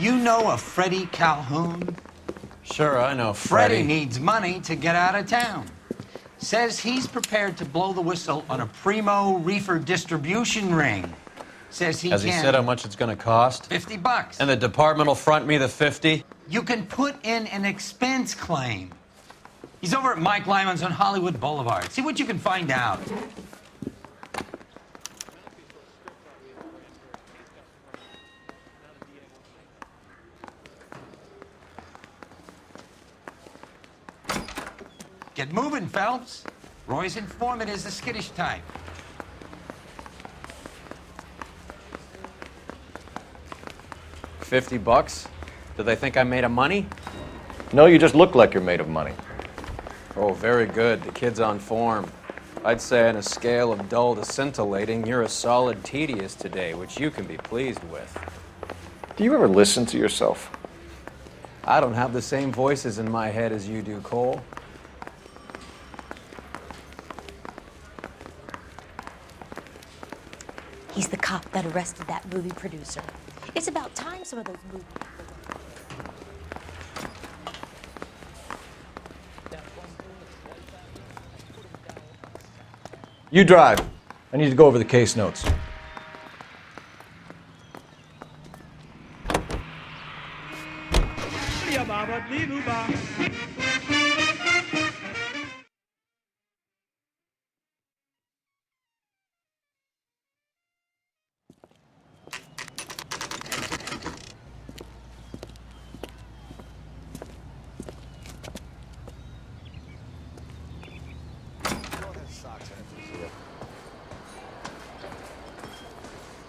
You know a Freddie Calhoun? Sure, I know Freddie needs money to get out of town. Says he's prepared to blow the whistle on a primo reefer distribution ring. Says Has he said how much it's going to cost? $50. And the department will front me the 50? You can put in an expense claim. He's over at Mike Lyman's on Hollywood Boulevard. See what you can find out. Get moving, Phelps. Roy's informant is the skittish type. $50? Do they think I'm made of money? No, you just look like you're made of money. Oh, very good. The kid's on form. I'd say on a scale of dull to scintillating, you're a solid tedious today, which you can be pleased with. Do you ever listen to yourself? I don't have the same voices in my head as you do, Cole. He's the cop that arrested that movie producer. It's about time some of those movies. You drive. I need to go over the case notes.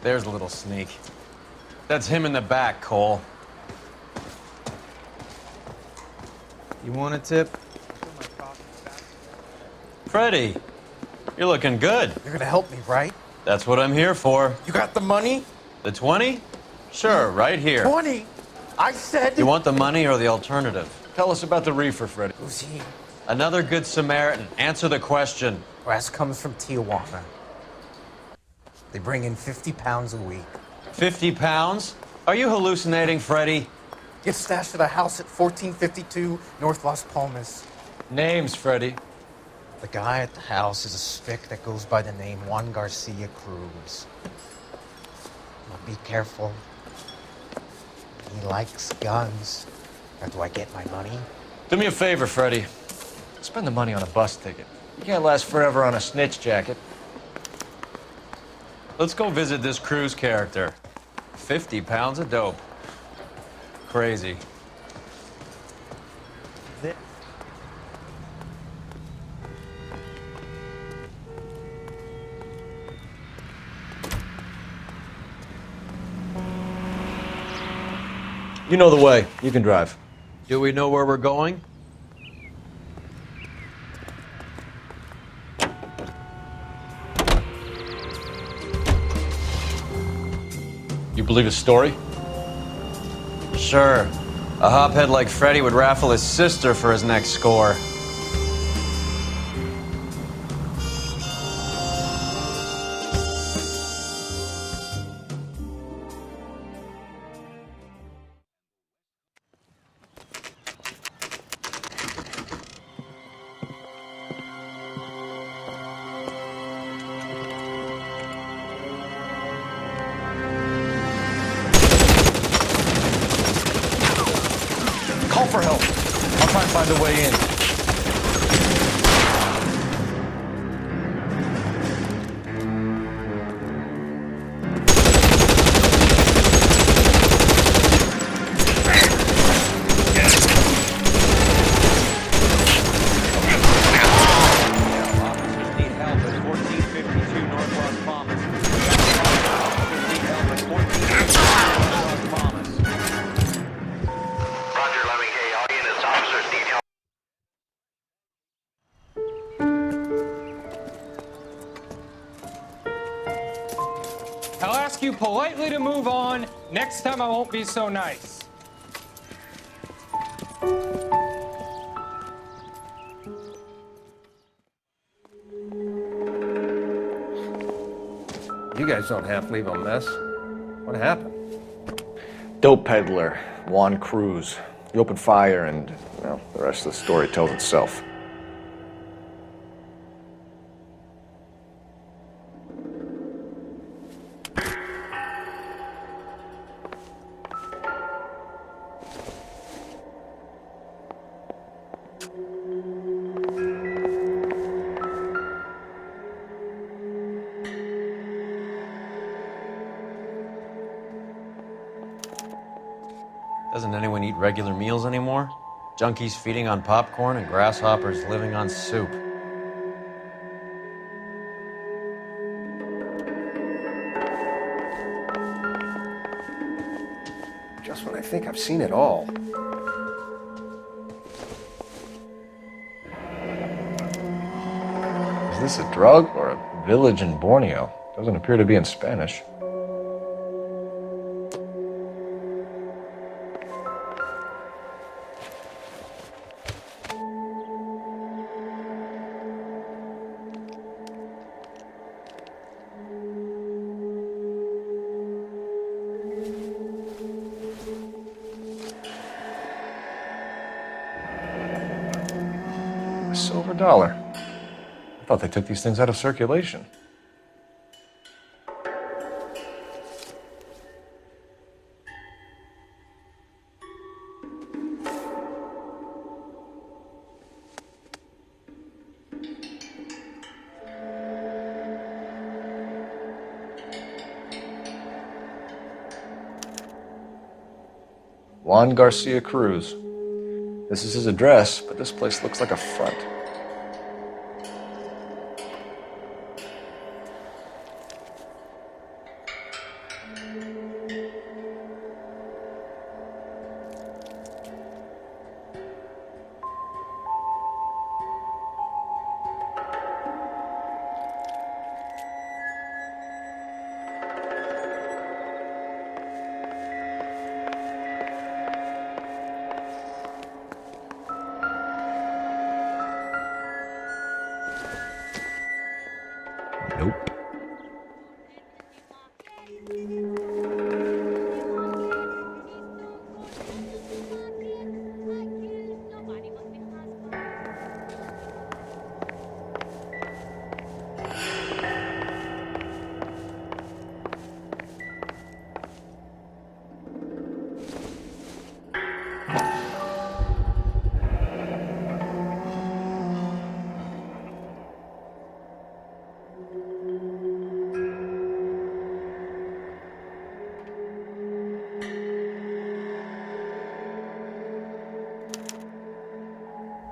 There's a little sneak. That's him in the back, Cole. You want a tip? Freddie, you're looking good. You're gonna help me, right? That's what I'm here for. You got the money? The 20? Sure, right here. 20? I said... You want the money or the alternative? Tell us about the reefer, Freddie. Who's he? Another good Samaritan. Answer the question. Brass comes from Tijuana. They bring in 50 pounds a week. 50 pounds? Are you hallucinating, Freddie? Gets stashed at a house at 1452 North Las Palmas. Names, Freddie. The guy at the house is a spick that goes by the name Juan Garcia Cruz. Now be careful. He likes guns. Now, do I get my money? Do me a favor, Freddie. Spend the money on a bus ticket. You can't last forever on a snitch jacket. Let's go visit this Cruz character. 50 pounds of dope. Crazy. You know the way. You can drive. Do we know where we're going? You believe his story? Sure. A hophead like Freddie would raffle his sister for his next score. Call for help. I'll try and find a way in. Officers need help at 1452 North Las Palmas. Officers need help at 1452 North Las Palmas. Roger, 11K. All units, officers need help. I'll ask you politely to move on. Next time I won't be so nice. You guys don't half leave a mess. What happened? dope peddler, Juan Cruz. He opened fire and, well, the rest of the story tells itself. Doesn't anyone eat regular meals anymore? Junkies feeding on popcorn and grasshoppers living on soup. Just when I think I've seen it all. Is this a drug or a village in Borneo? Doesn't appear to be in Spanish. A silver dollar. I thought they took these things out of circulation. Juan Garcia Cruz. This is his address, but this place looks like a front. Nope.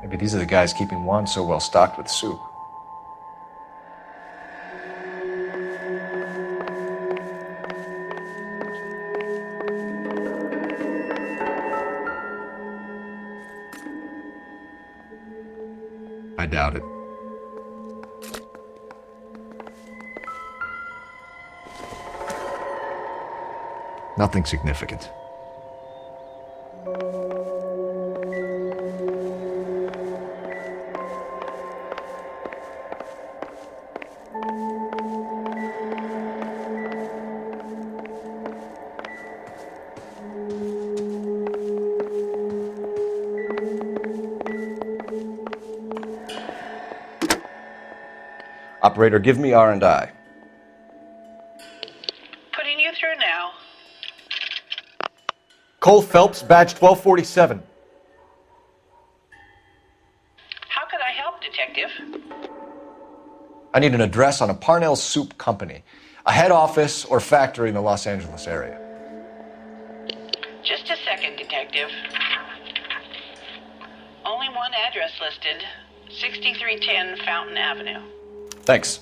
Maybe these are the guys keeping Juan so well stocked with soup. I doubt it. Nothing significant. Operator, give me R&I. Putting you through now. Cole Phelps, badge 1247. How could I help, Detective? I need an address on a Parnell Soup Company, a head office or factory in the Los Angeles area. Just a second, Detective. Only one address listed. 6310 Fountain Avenue. Thanks.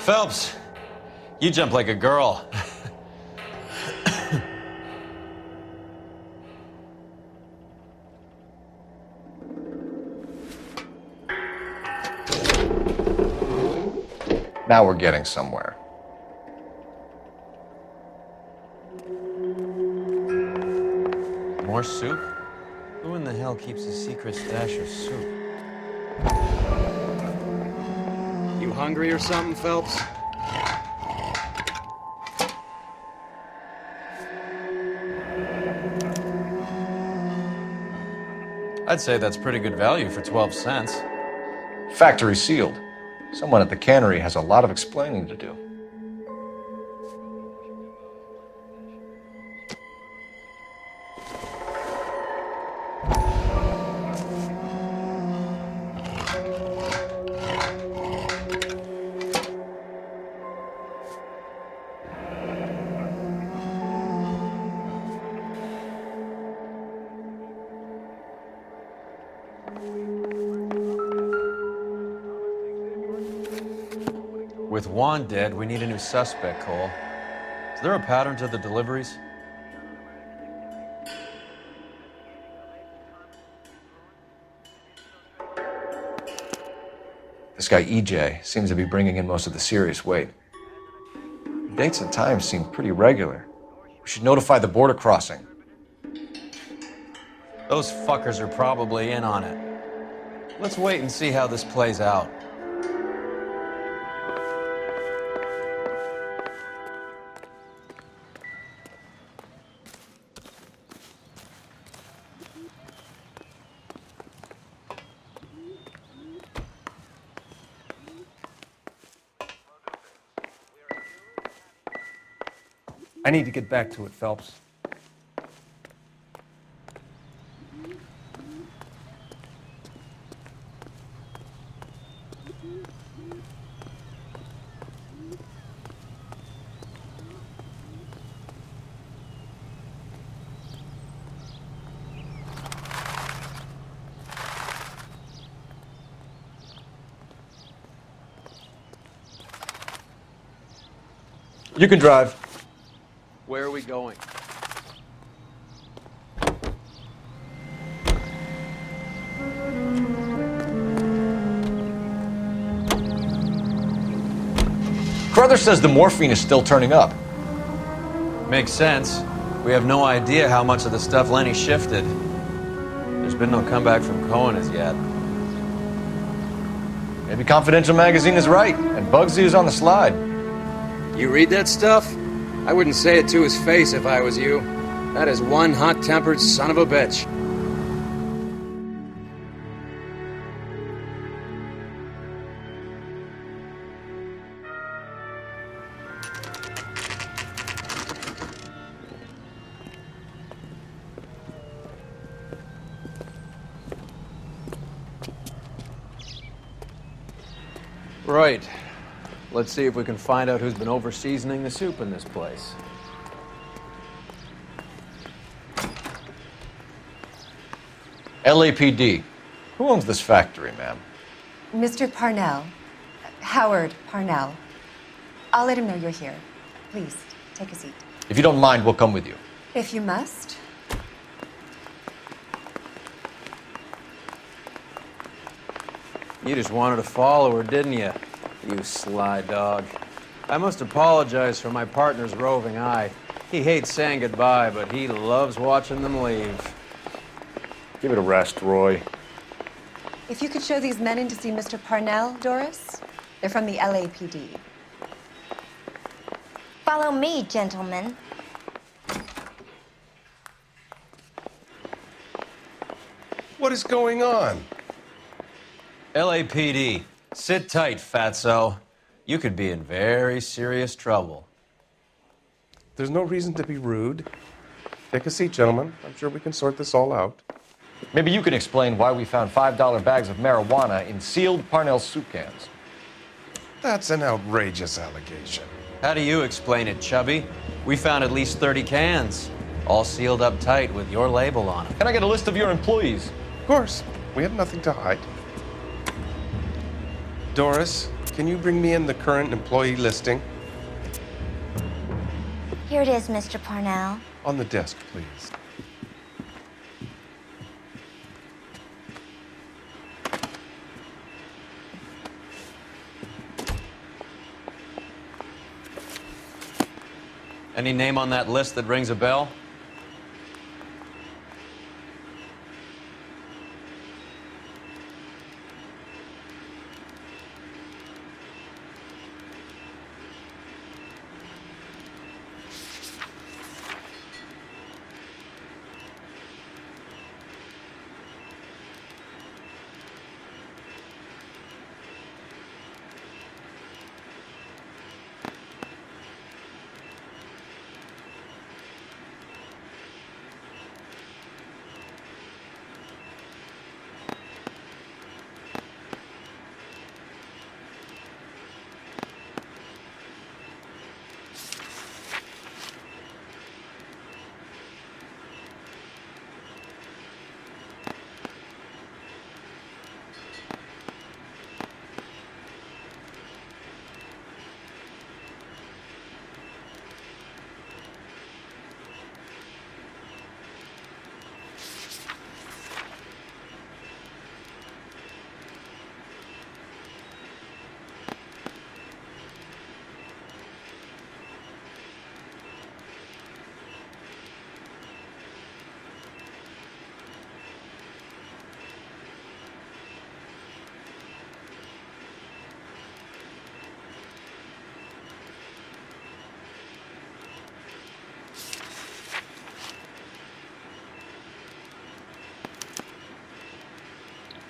Phelps, you jump like a girl. Now we're getting somewhere. More soup? Who in the hell keeps a secret stash of soup? You hungry or something, Phelps? I'd say that's pretty good value for 12 cents. Factory sealed. Someone at the cannery has a lot of explaining to do. With Juan dead, we need a new suspect, Cole. Is there a pattern to the deliveries? This guy EJ seems to be bringing in most of the serious weight. The dates and times seem pretty regular. We should notify the border crossing. Those fuckers are probably in on it. Let's wait and see how this plays out. I need to get back to it, Phelps. You can drive. Where are we going? Carruthers says the morphine is still turning up. Makes sense. We have no idea how much of the stuff Lenny shifted. There's been no comeback from Cohen as yet. Maybe Confidential Magazine is right, and Bugsy is on the slide. You read that stuff? I wouldn't say it to his face if I was you. That is one hot-tempered son of a bitch. Right. Let's see if we can find out who's been over-seasoning the soup in this place. LAPD. Who owns this factory, ma'am? Mr. Parnell. Howard Parnell. I'll let him know you're here. Please, take a seat. If you don't mind, we'll come with you. If you must. You just wanted to follow her, didn't you? You sly dog. I must apologize for my partner's roving eye. He hates saying goodbye, but he loves watching them leave. Give it a rest, Roy. If you could show these men in to see Mr. Parnell, Doris. They're from the LAPD. Follow me, gentlemen. What is going on? LAPD, sit tight, fatso. You could be in very serious trouble. There's no reason to be rude. Take a seat, gentlemen. I'm sure we can sort this all out. Maybe you can explain why we found $5 bags of marijuana in sealed Parnell soup cans. That's an outrageous allegation. How do you explain it, Chubby? We found at least 30 cans, all sealed up tight with your label on them. Can I get a list of your employees? Of course, we have nothing to hide. Doris, can you bring me in the current employee listing? Here it is, Mr. Parnell. On the desk, please. Any name on that list that rings a bell?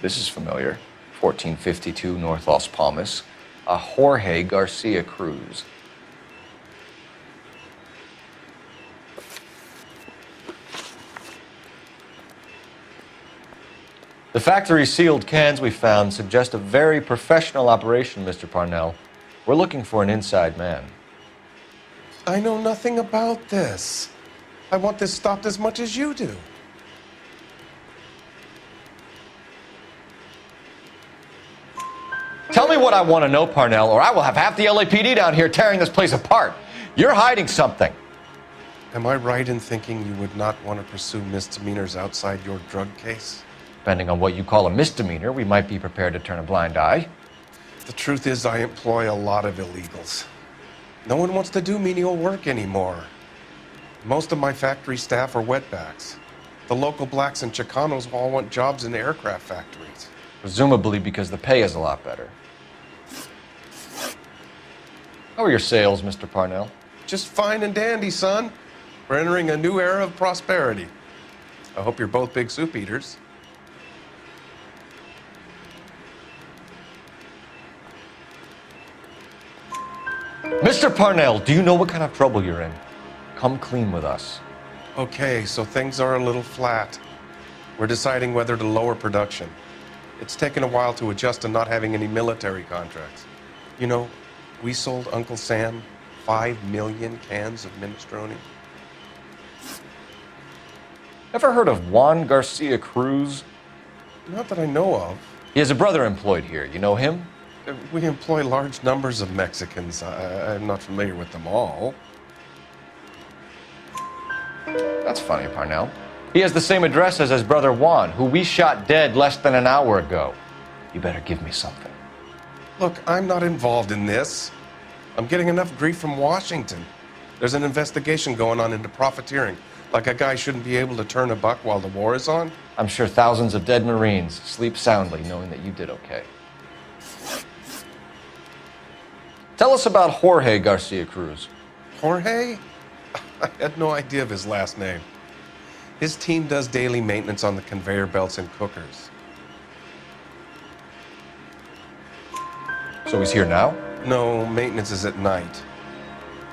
This is familiar. 1452 North Las Palmas. A Jorge Garcia Cruz. The factory sealed cans we found suggest a very professional operation, Mr. Parnell. We're looking for an inside man. I know nothing about this. I want this stopped as much as you do. Tell me what I want to know, Parnell, or I will have half the LAPD down here tearing this place apart. You're hiding something. Am I right in thinking you would not want to pursue misdemeanors outside your drug case? Depending on what you call a misdemeanor, we might be prepared to turn a blind eye. The truth is, I employ a lot of illegals. No one wants to do menial work anymore. Most of my factory staff are wetbacks. The local blacks and Chicanos all want jobs in aircraft factories. Presumably because the pay is a lot better. How are your sales, Mr. Parnell? Just fine and dandy, son. We're entering a new era of prosperity. I hope you're both big soup eaters. Mr. Parnell, do you know what kind of trouble you're in? Come clean with us. Okay, so things are a little flat. We're deciding whether to lower production. It's taken a while to adjust to not having any military contracts. You know, we sold Uncle Sam 5 million cans of minestrone. Ever heard of Juan Garcia Cruz? Not that I know of. He has a brother employed here. You know him? We employ large numbers of Mexicans. I'm not familiar with them all. That's funny, Parnell. He has the same address as his brother Juan, who we shot dead less than an hour ago. You better give me something. Look, I'm not involved in this. I'm getting enough grief from Washington. There's an investigation going on into profiteering. Like a guy shouldn't be able to turn a buck while the war is on. I'm sure thousands of dead Marines sleep soundly knowing that you did okay. Tell us about Jorge Garcia Cruz. Jorge? I had no idea of his last name. His team does daily maintenance on the conveyor belts and cookers. So he's here now? No, maintenance is at night.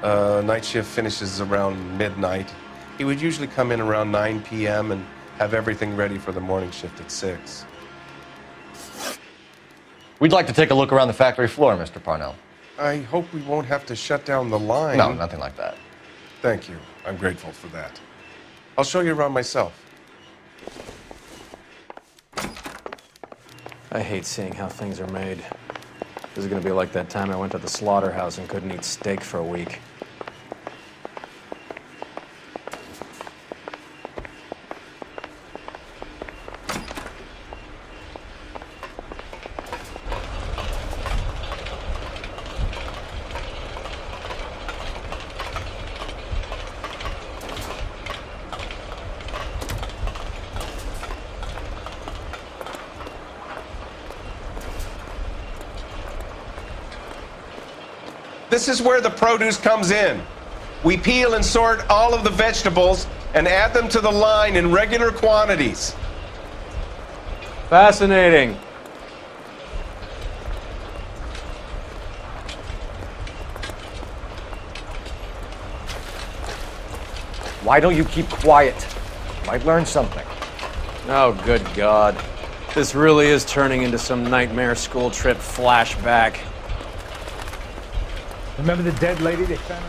Night shift finishes around midnight. He would usually come in around 9 p.m. and have everything ready for the morning shift at 6. We'd like to take a look around the factory floor, Mr. Parnell. I hope we won't have to shut down the line. No, nothing like that. Thank you. I'm grateful for that. I'll show you around myself. I hate seeing how things are made. This is gonna be like that time I went to the slaughterhouse and couldn't eat steak for a week. This is where the produce comes in. We peel and sort all of the vegetables and add them to the line in regular quantities. Fascinating. Why don't you keep quiet? Might learn something. Oh, good God. This really is turning into some nightmare school trip flashback. Remember the dead lady they found?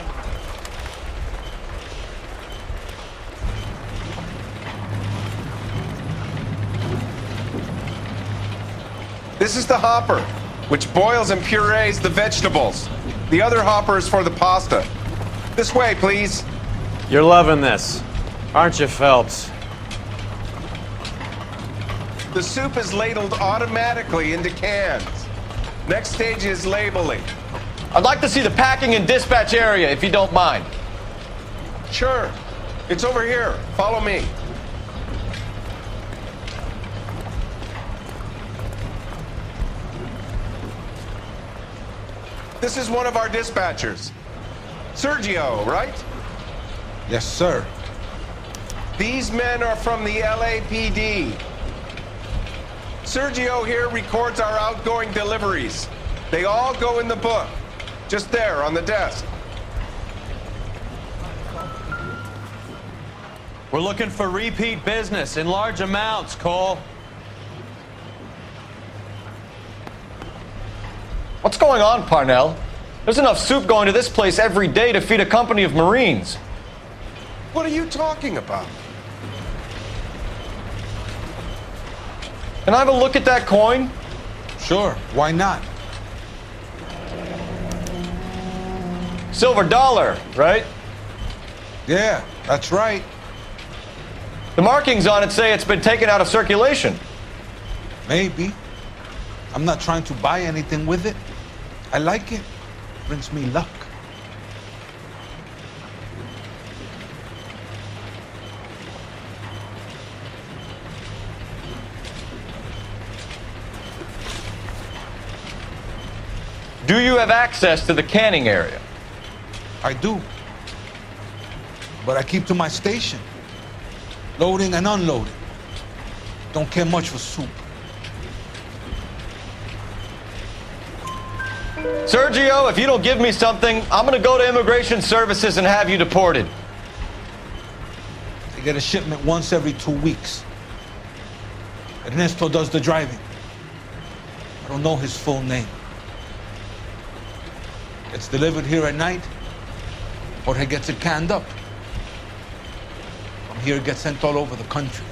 This is the hopper, which boils and purees the vegetables. The other hopper is for the pasta. This way, please. You're loving this, aren't you, Phelps? The soup is ladled automatically into cans. Next stage is labeling. I'd like to see the packing and dispatch area, if you don't mind. Sure. It's over here. Follow me. This is one of our dispatchers. Sergio, right? Yes, sir. These men are from the LAPD. Sergio here records our outgoing deliveries. They all go in the book. Just there, on the desk. We're looking for repeat business in large amounts, Cole. What's going on, Parnell? There's enough soup going to this place every day to feed a company of Marines. What are you talking about? Can I have a look at that coin? Sure, why not? Silver dollar, right? Yeah, that's right. The markings on it say it's been taken out of circulation. Maybe. I'm not trying to buy anything with it. I like it. Brings me luck. Do you have access to the canning area? I do. But I keep to my station. Loading and unloading. Don't care much for soup. Sergio, if you don't give me something, I'm gonna go to Immigration Services and have you deported. I get a shipment once every 2 weeks. Ernesto does the driving. I don't know his full name. It's delivered here at night, or he gets it canned up. From here, it gets sent all over the country.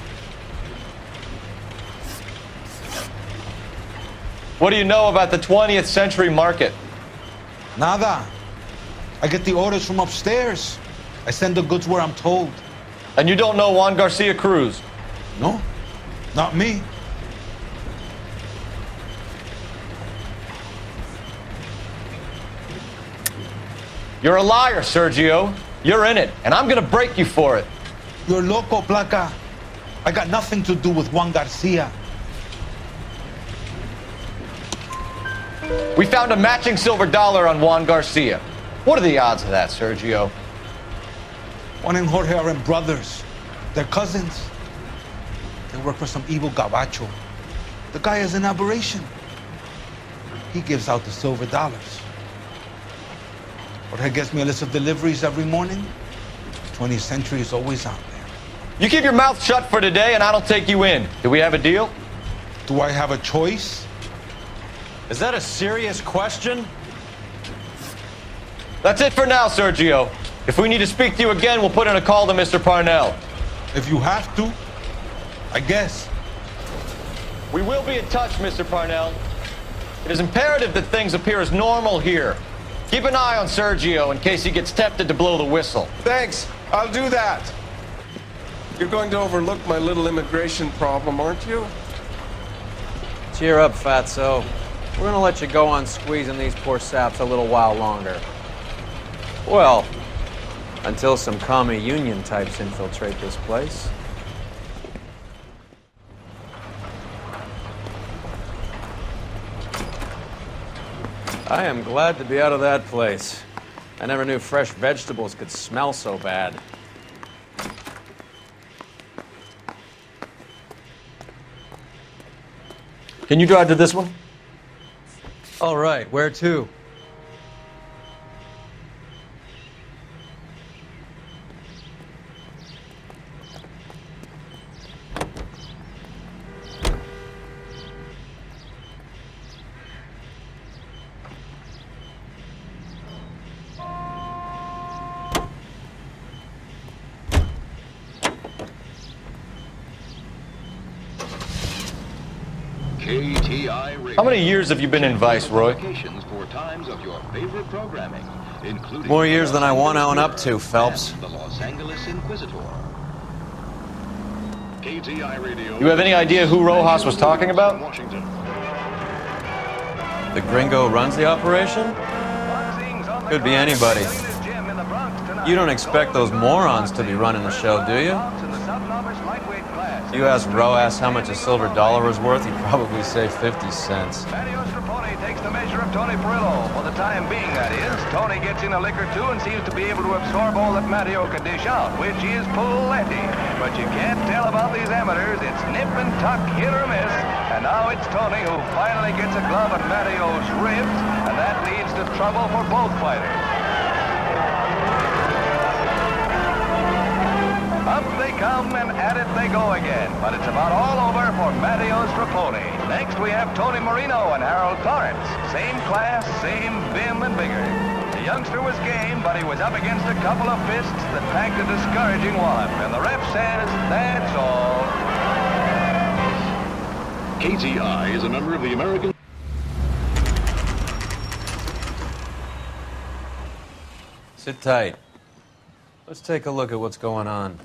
What do you know about the 20th century market? Nada. I get the orders from upstairs. I send the goods where I'm told. And you don't know Juan Garcia Cruz? No, not me. You're a liar, Sergio. You're in it, and I'm gonna break you for it. You're loco, Placa. I got nothing to do with Juan Garcia. We found a matching silver dollar on Juan Garcia. What are the odds of that, Sergio? Juan and Jorge are brothers. They're cousins. They work for some evil gabacho. The guy is an aberration. He gives out the silver dollars. Jorge gets me a list of deliveries every morning. 20th century is always out there. You keep your mouth shut for today, and I don't take you in. Do we have a deal? Do I have a choice? Is that a serious question? That's it for now, Sergio. If we need to speak to you again, we'll put in a call to Mr. Parnell. If you have to, I guess. We will be in touch, Mr. Parnell. It is imperative that things appear as normal here. Keep an eye on Sergio in case he gets tempted to blow the whistle. Thanks. I'll do that. You're going to overlook my little immigration problem, aren't you? Cheer up, fatso. We're gonna let you go on squeezing these poor saps a little while longer. Well, until some commie union types infiltrate this place. I am glad to be out of that place. I never knew fresh vegetables could smell so bad. Can you drive to this one? All right, where to? How many years have you been in Viceroy? More years than I want to own up to, Phelps. You have any idea who Rojas was talking about? The gringo runs the operation? Could be anybody. You don't expect those morons to be running the show, do you? If you ask Rojas how much a silver dollar was worth, he'd probably say 50 cents. Takes the measure of Tony Perillo. For the time being, that is. Tony gets in a lick or two and seems to be able to absorb all that Matteo can dish out, which is plenty. But you can't tell about these amateurs. It's nip and tuck, hit or miss. And now it's Tony who finally gets a glove at Matteo's ribs, and that leads to trouble for both fighters. Up they come and at it they go again. But it's about all over for Matteo Straponi. Next we have Tony Marino and Harold Torrance. Same class, same vim and vigor. The youngster was game, but he was up against a couple of fists that packed a discouraging wallop. And the ref says, that's all. KTI is a member of the American... Sit tight. Let's take a look at what's going on.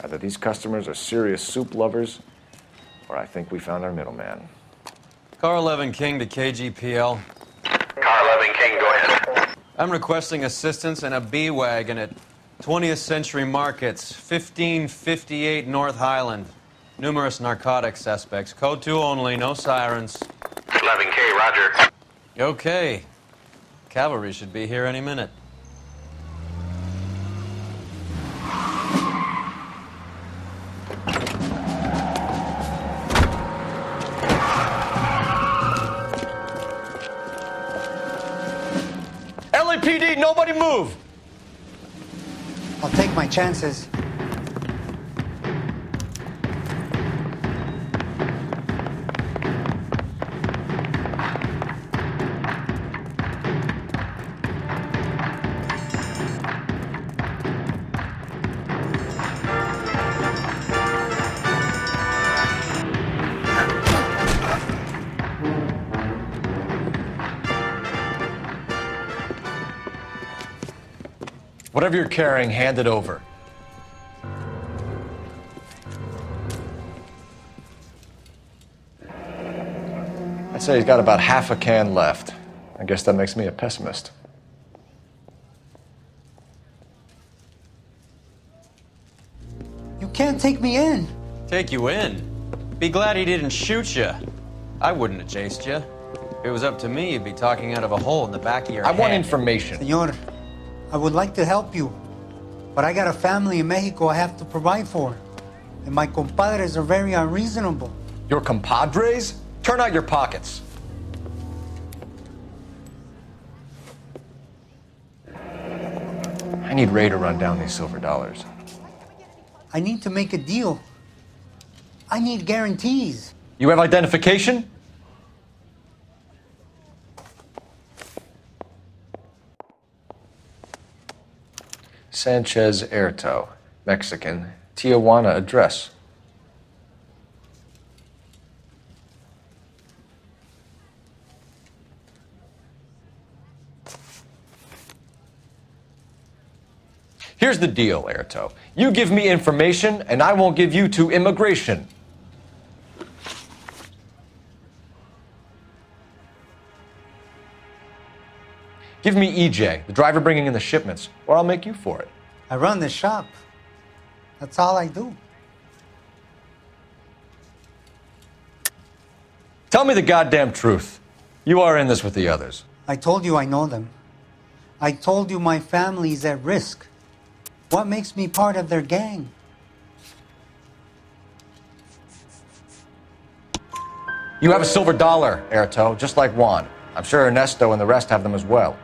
Either these customers are serious soup lovers, or I think we found our middleman. Car 11 King to KGPL. Car 11 King, go ahead. I'm requesting assistance in a B-Wagon at 20th Century Markets, 1558 North Highland. Numerous narcotic suspects. Code 2 only, no sirens. 11K, roger. Okay. Cavalry should be here any minute. LAPD, nobody move! I'll take my chances. Whatever you're carrying, hand it over. I'd say he's got about half a can left. I guess that makes me a pessimist. You can't take me in. Take you in? Be glad he didn't shoot you. I wouldn't have chased you. If it was up to me, you'd be talking out of a hole in the back of your head. I want information. Senor, I would like to help you, but I got a family in Mexico I have to provide for. And my compadres are very unreasonable. Your compadres? Turn out your pockets. I need Ray to run down these silver dollars. I need to make a deal. I need guarantees. You have identification? Sanchez Erto, Mexican, Tijuana address. Here's the deal, Erto. You give me information, and I won't give you to immigration. Give me EJ, the driver bringing in the shipments, or I'll make you for it. I run the shop. That's all I do. Tell me the goddamn truth. You are in this with the others. I told you I know them. I told you my family's at risk. What makes me part of their gang? You have a silver dollar, Erto, just like Juan. I'm sure Ernesto and the rest have them as well.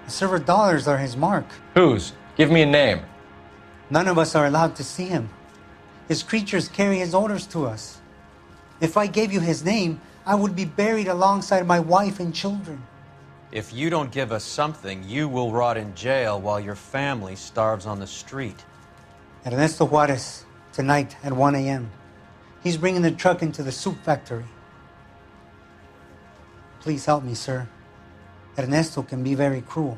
The silver dollars are his mark. Whose? Give me a name. None of us are allowed to see him. His creatures carry his orders to us. If I gave you his name, I would be buried alongside my wife and children. If you don't give us something, you will rot in jail while your family starves on the street. Ernesto Juarez, tonight at 1 a.m. He's bringing the truck into the soup factory. Please help me, sir. Ernesto can be very cruel.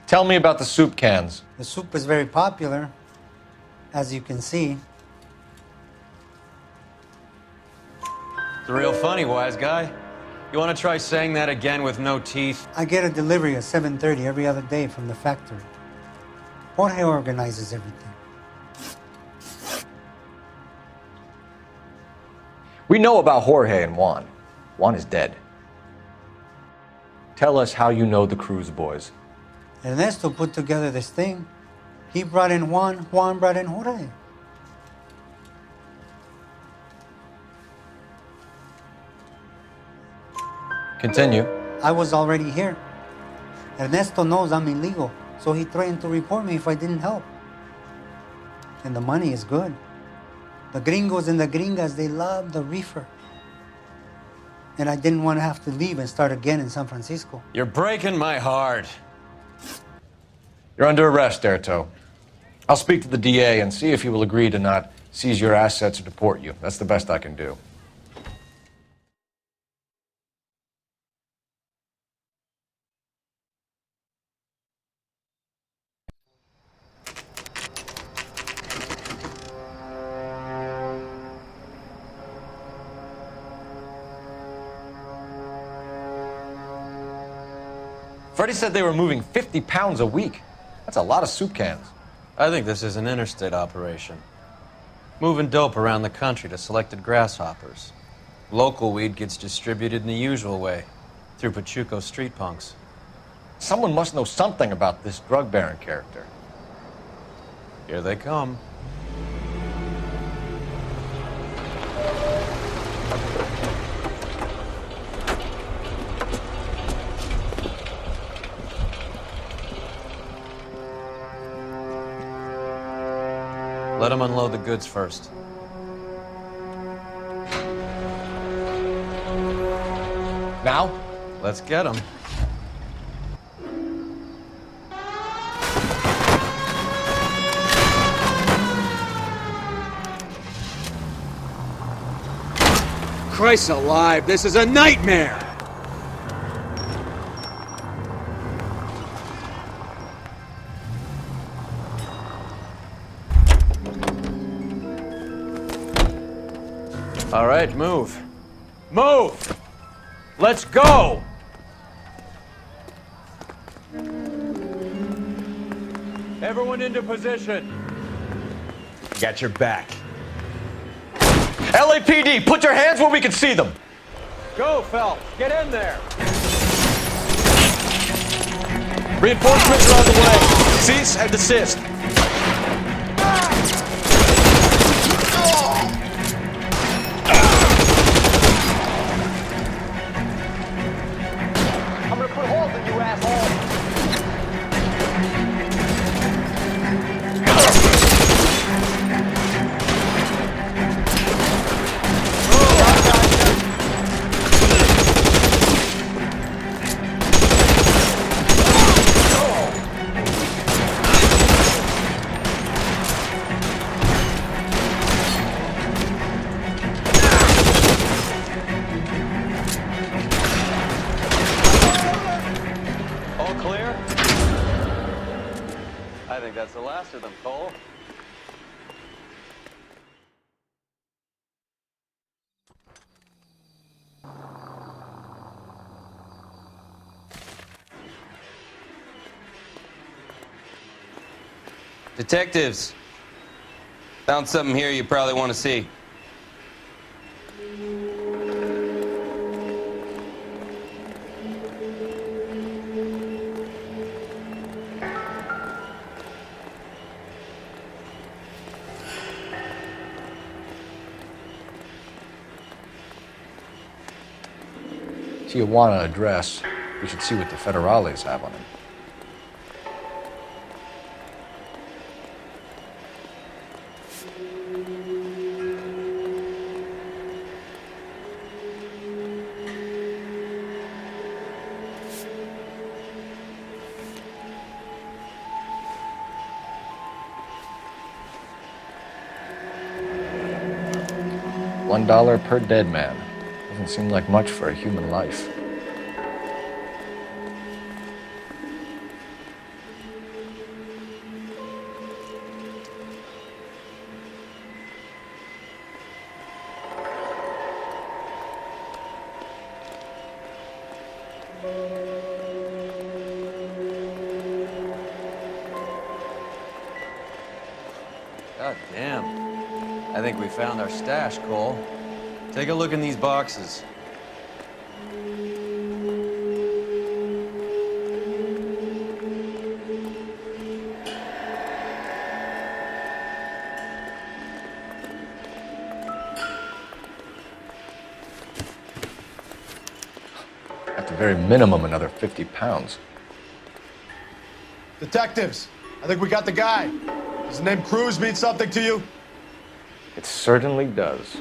Tell me about the soup cans. The soup is very popular, as you can see. It's real funny, wise guy. You want to try saying that again with no teeth? I get a delivery at 7:30 every other day from the factory. Jorge organizes everything. We know about Jorge and Juan. Juan is dead. Tell us how you know the Cruz boys. Ernesto put together this thing. He brought in Juan, Juan brought in Jorge. Continue. I was already here. Ernesto knows I'm illegal, so he threatened to report me if I didn't help. And the money is good. The gringos and the gringas, they love the reefer. And I didn't want to have to leave and start again in San Francisco. You're breaking my heart. You're under arrest, Erto. I'll speak to the DA and see if he will agree to not seize your assets or deport you. That's the best I can do. Freddie said they were moving 50 pounds a week. That's a lot of soup cans. I think this is an interstate operation. Moving dope around the country to selected grasshoppers. Local weed gets distributed in the usual way, through Pachuco street punks. Someone must know something about this drug baron character. Here they come. Let them unload the goods first. Now? Let's get them. Christ alive, this is a nightmare! All right, move. Move! Let's go! Everyone into position. Got your back. LAPD, put your hands where we can see them. Go, Phelps. Get in there. Reinforcements are on the way. Cease and desist. I'm gonna put holes in you, asshole! think that's the last of them, Cole. Detectives, found something here you probably want to see. Tijuana address. We should see what the federales have on him. $1 per dead man. Doesn't seem like much for a human life. God damn. I think we found our stash, Cole. Take a look in these boxes. At the very minimum, another 50 pounds. Detectives, I think we got the guy. Does the name Cruz mean something to you? It certainly does.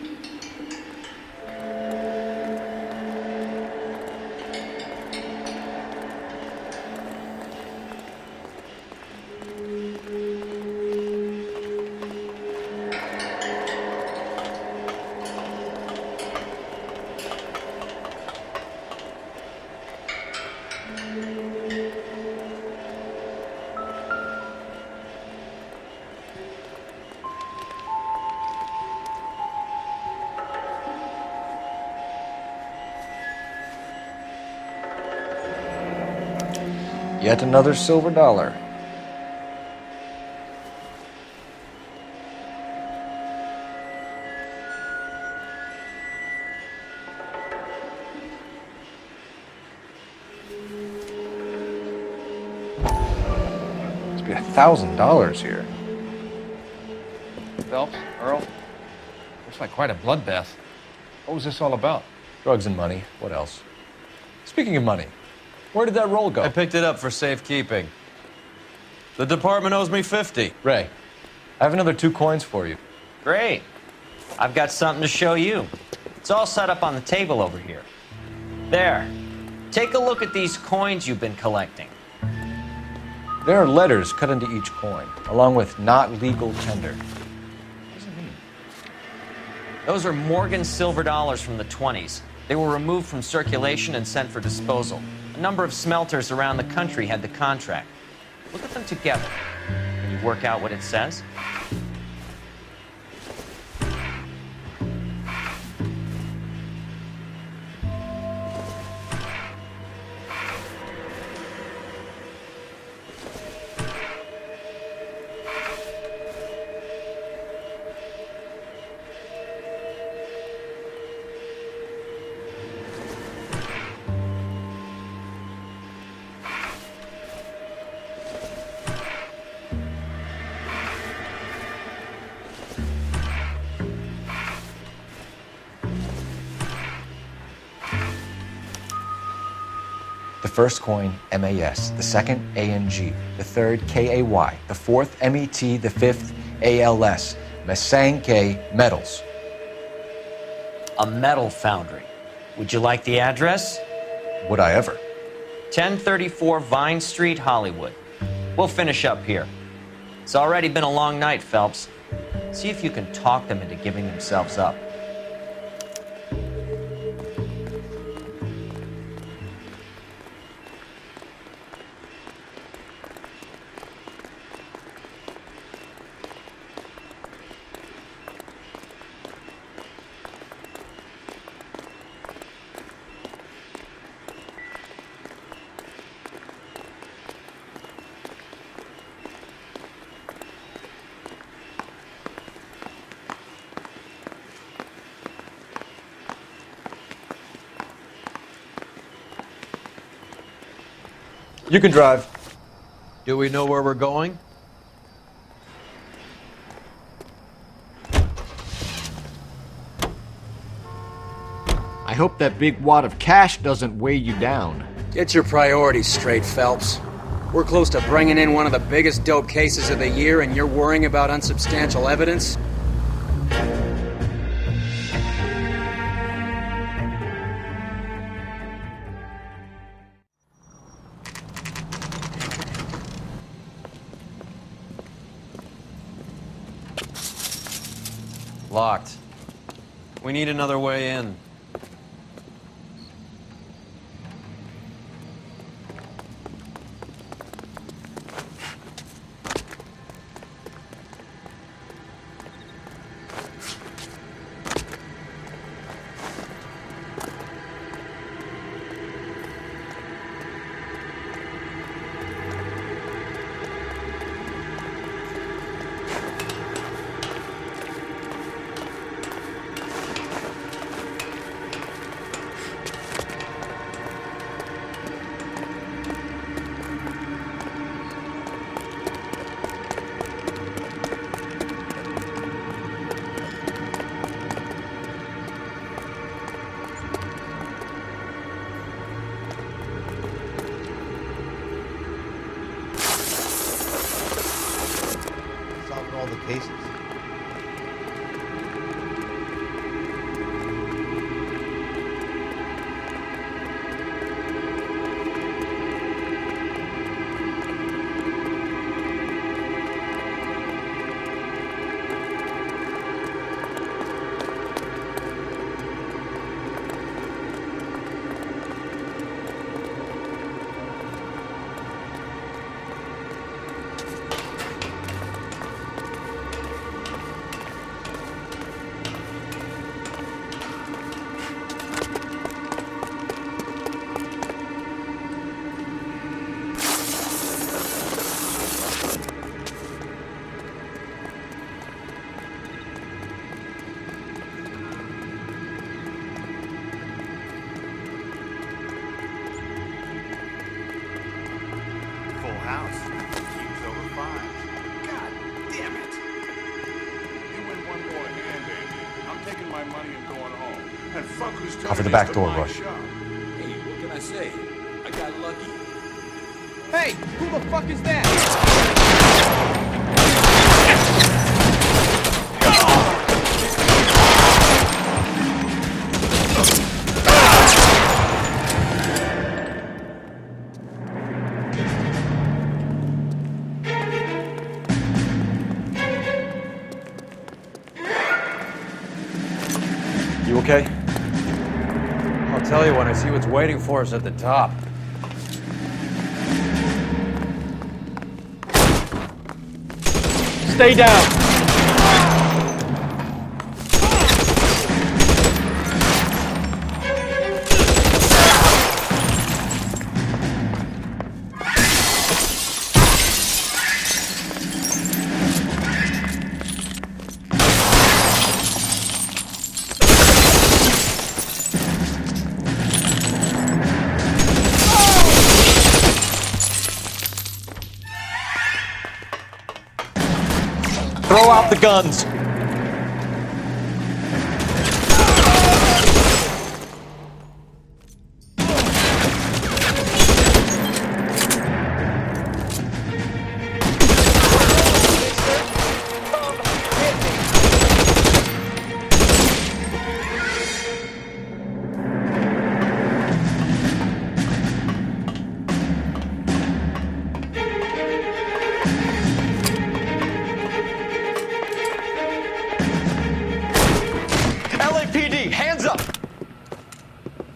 Yet another silver dollar. Must be $1,000 here. Phelps, Earl, looks like quite a bloodbath. What was this all about? Drugs and money. What else? Speaking of money, where did that roll go? I picked it up for safekeeping. The department owes me 50. Ray, I have another 2 coins for you. Great. I've got something to show you. It's all set up on the table over here. There. Take a look at these coins you've been collecting. There are letters cut into each coin, along with not legal tender. Those are Morgan silver dollars from the 20s. They were removed from circulation and sent for disposal. A number of smelters around the country had the contract. Look at them together. Can you work out what it says? The first coin, MAS. The second, ANG. The third, KAY. The fourth, MET. The fifth, ALS. Masanke Metals. A metal foundry. Would you like the address? Would I ever? 1034 Vine Street, Hollywood. We'll finish up here. It's already been a long night, Phelps. See if you can talk them into giving themselves up. You can drive. Do we know where we're going? I hope that big wad of cash doesn't weigh you down. Get your priorities straight, Phelps. We're close to bringing in one of the biggest dope cases of the year, and you're worrying about unsubstantial evidence? Locked. We need another way in. Solving all the cases. House. Keeps over 5. God damn it. You win one more hand, Andy. I'm taking my money and going home. And fuck who's turning Cover the back this door, to my Rush. shop. Hey, what can I say? I got lucky. Hey, who the fuck is that? You okay? I'll tell you when I see what's waiting for us at the top. Stay down. Throw out the guns.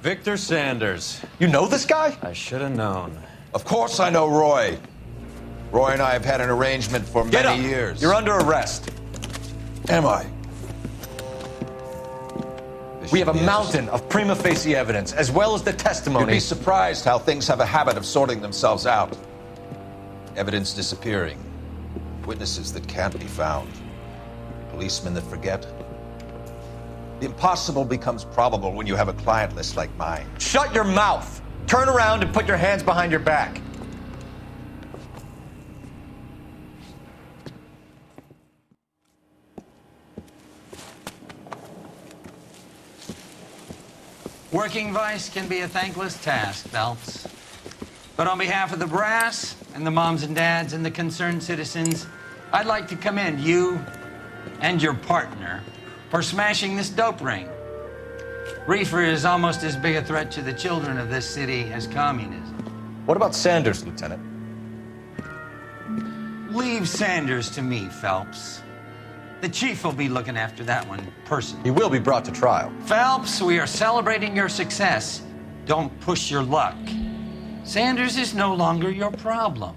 Victor Sanders. You know this guy? I should have known. Of course I know Roy. Roy and I have had an arrangement for many years. You're under arrest. Am I? We have a mountain of prima facie evidence, as well as the testimony. You'd be surprised how things have a habit of sorting themselves out. Evidence disappearing. Witnesses that can't be found. Policemen that forget. The impossible becomes probable when you have a client list like mine. Shut your mouth! Turn around and put your hands behind your back. Working vice can be a thankless task, Phelps. But on behalf of the brass and the moms and dads and the concerned citizens, I'd like to commend you and your partner for smashing this dope ring. Reefer is almost as big a threat to the children of this city as communism. What about Sanders, Lieutenant? Leave Sanders to me, Phelps. The chief will be looking after that one personally. He will be brought to trial. Phelps, we are celebrating your success. Don't push your luck. Sanders is no longer your problem.